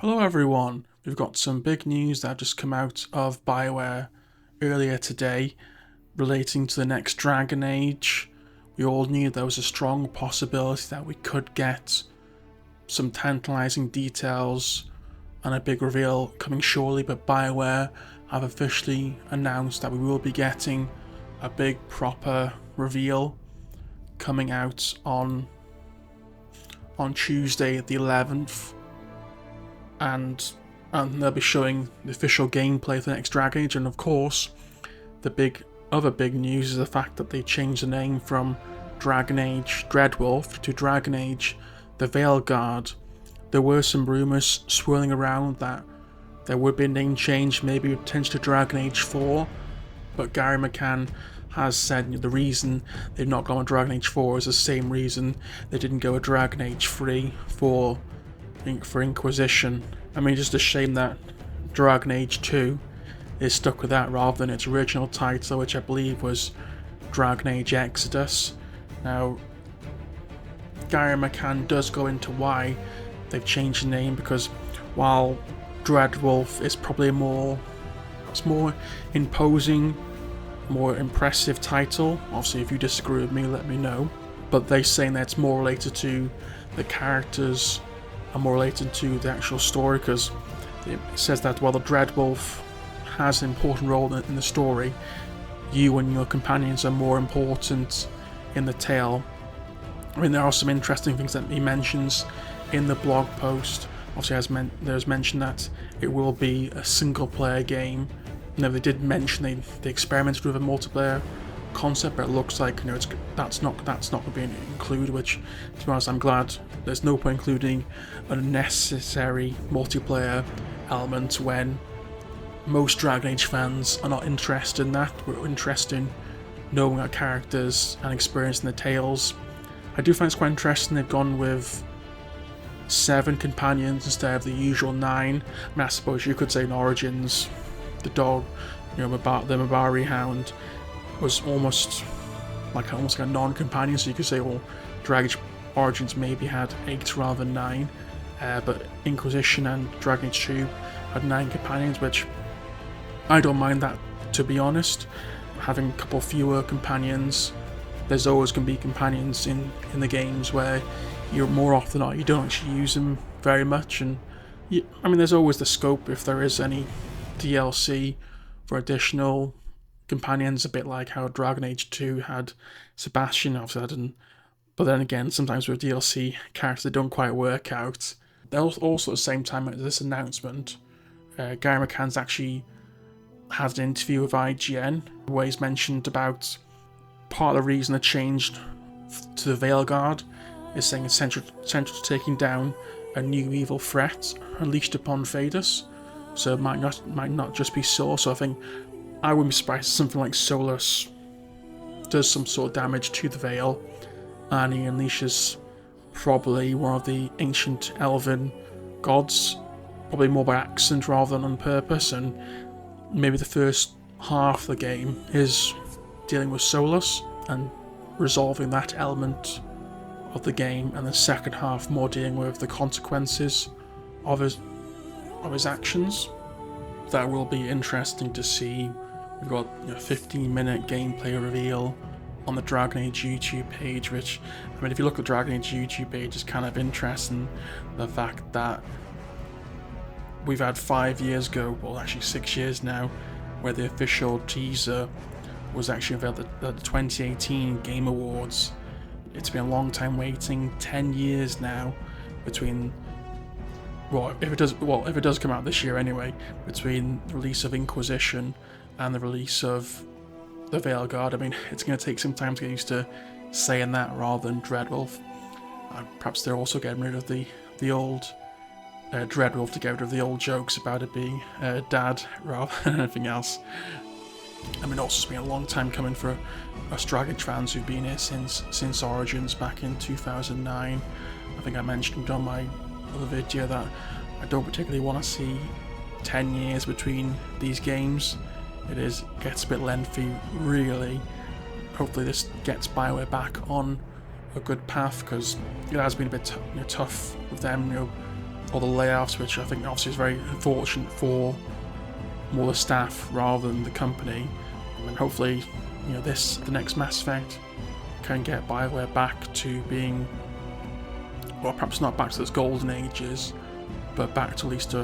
Hello everyone, we've got some big news that have just come out of BioWare earlier today relating to the next Dragon Age. We all knew there was a strong possibility that we could get some tantalising details and a big reveal coming shortly, but BioWare have officially announced that we will be getting a big proper reveal coming out on Tuesday the 11th. And they'll be showing the official gameplay for the next Dragon Age, and of course the other big news is the fact that they changed the name from Dragon Age Dreadwolf to Dragon Age the Veilguard. There were some rumours swirling around that there would be a name change, maybe potentially to Dragon Age 4, but Gary McCann has said the reason they've not gone with Dragon Age 4 is the same reason they didn't go with Dragon Age 3 for Inquisition. I mean, just a shame that Dragon Age 2 is stuck with that rather than its original title, which I believe was Dragon Age Exodus. Now, Gary McCann does go into why they've changed the name, because while Dreadwolf is probably more imposing, more impressive title, obviously if you disagree with me let me know, but they're saying that it's more related to the characters and more related to the actual story, because it says that while the Dreadwolf has an important role in the story, you and your companions are more important in the tale. I mean, there are some interesting things that he mentions in the blog post. Obviously, there's mention that it will be a single player game. They did mention they experimented with a multiplayer concept, but it looks like that's not going to be included, which, to be honest, I'm glad. There's no point including a necessary multiplayer element when most Dragon Age fans are not interested in that. We're interested in knowing our characters and experiencing the tales. I do find it's quite interesting they've gone with 7 companions instead of the usual 9. I mean, I suppose you could say in Origins, the dog, the Mabari Hound, was almost like a non-companion, so you could say, well, Dragon Age Origins maybe had 8 rather than 9, but Inquisition and Dragon Age 2 had 9 companions, which I don't mind that, to be honest. Having a couple fewer companions, there's always going to be companions in the games where you're more often than not, you don't actually use them very much, and I mean, there's always the scope if there is any DLC for additional companions, a bit like how Dragon Age 2 had Sebastian, obviously but then again, sometimes with DLC characters they don't quite work out. Also at the same time as this announcement, Gary McCann's actually had an interview with IGN where he's mentioned about part of the reason they changed to the Veilguard is saying it's central to taking down a new evil threat unleashed upon Vadus. So it might not just be Soul. So I think I wouldn't be surprised if something like Solus does some sort of damage to the Veil, and he unleashes probably one of the ancient elven gods, probably more by accident rather than on purpose, and maybe the first half of the game is dealing with Solus and resolving that element of the game, and the second half more dealing with the consequences of his actions. That will be interesting to see. We've got a 15-minute gameplay reveal on the Dragon Age YouTube page, which, I mean, if you look at the Dragon Age YouTube page, it's kind of interesting, the fact that we've had 5 years ago, well actually 6 years now, where the official teaser was actually available at the 2018 Game Awards. It's been a long time waiting, 10 years now, between, if it does come out this year anyway, between the release of Inquisition and the release of the Veilguard. I mean, it's going to take some time to get used to saying that rather than Dreadwolf. Perhaps they're also getting rid of the old Dreadwolf to get rid of the old jokes about it being dad rather than anything else. I mean, also it's been a long time coming for us Dragon Age fans who've been here since Origins back in 2009. I think I mentioned on my other video that I don't particularly want to see 10 years between these games. It gets a bit lengthy, really. Hopefully this gets BioWare back on a good path, because it has been a bit tough with them, or the layoffs, which I think obviously is very unfortunate for more the staff rather than the company. And hopefully, the next Mass Effect can get BioWare back to being, well, perhaps not back to those golden ages, but back to at least a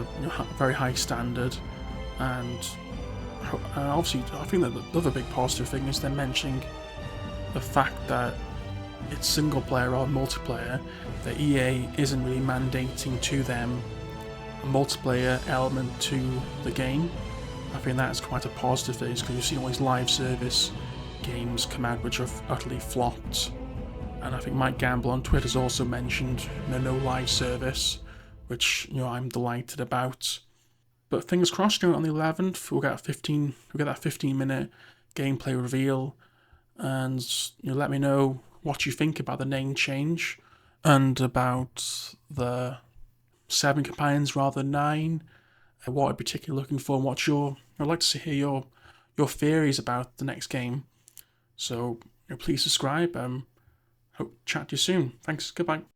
very high standard. And obviously, I think that the other big positive thing is they're mentioning the fact that it's single player or multiplayer, that EA isn't really mandating to them a multiplayer element to the game. I think that's quite a positive thing, because you've seen all these live service games come out which have utterly flopped. And I think Mike Gamble on Twitter has also mentioned no live service, which I'm delighted about. But fingers crossed, on the 11th we'll get that 15-minute gameplay reveal, and let me know what you think about the name change and about the 7 companions rather than 9. What I'm particularly looking for, and I'd like to hear your theories about the next game. So please subscribe. Hope to chat to you soon. Thanks. Goodbye.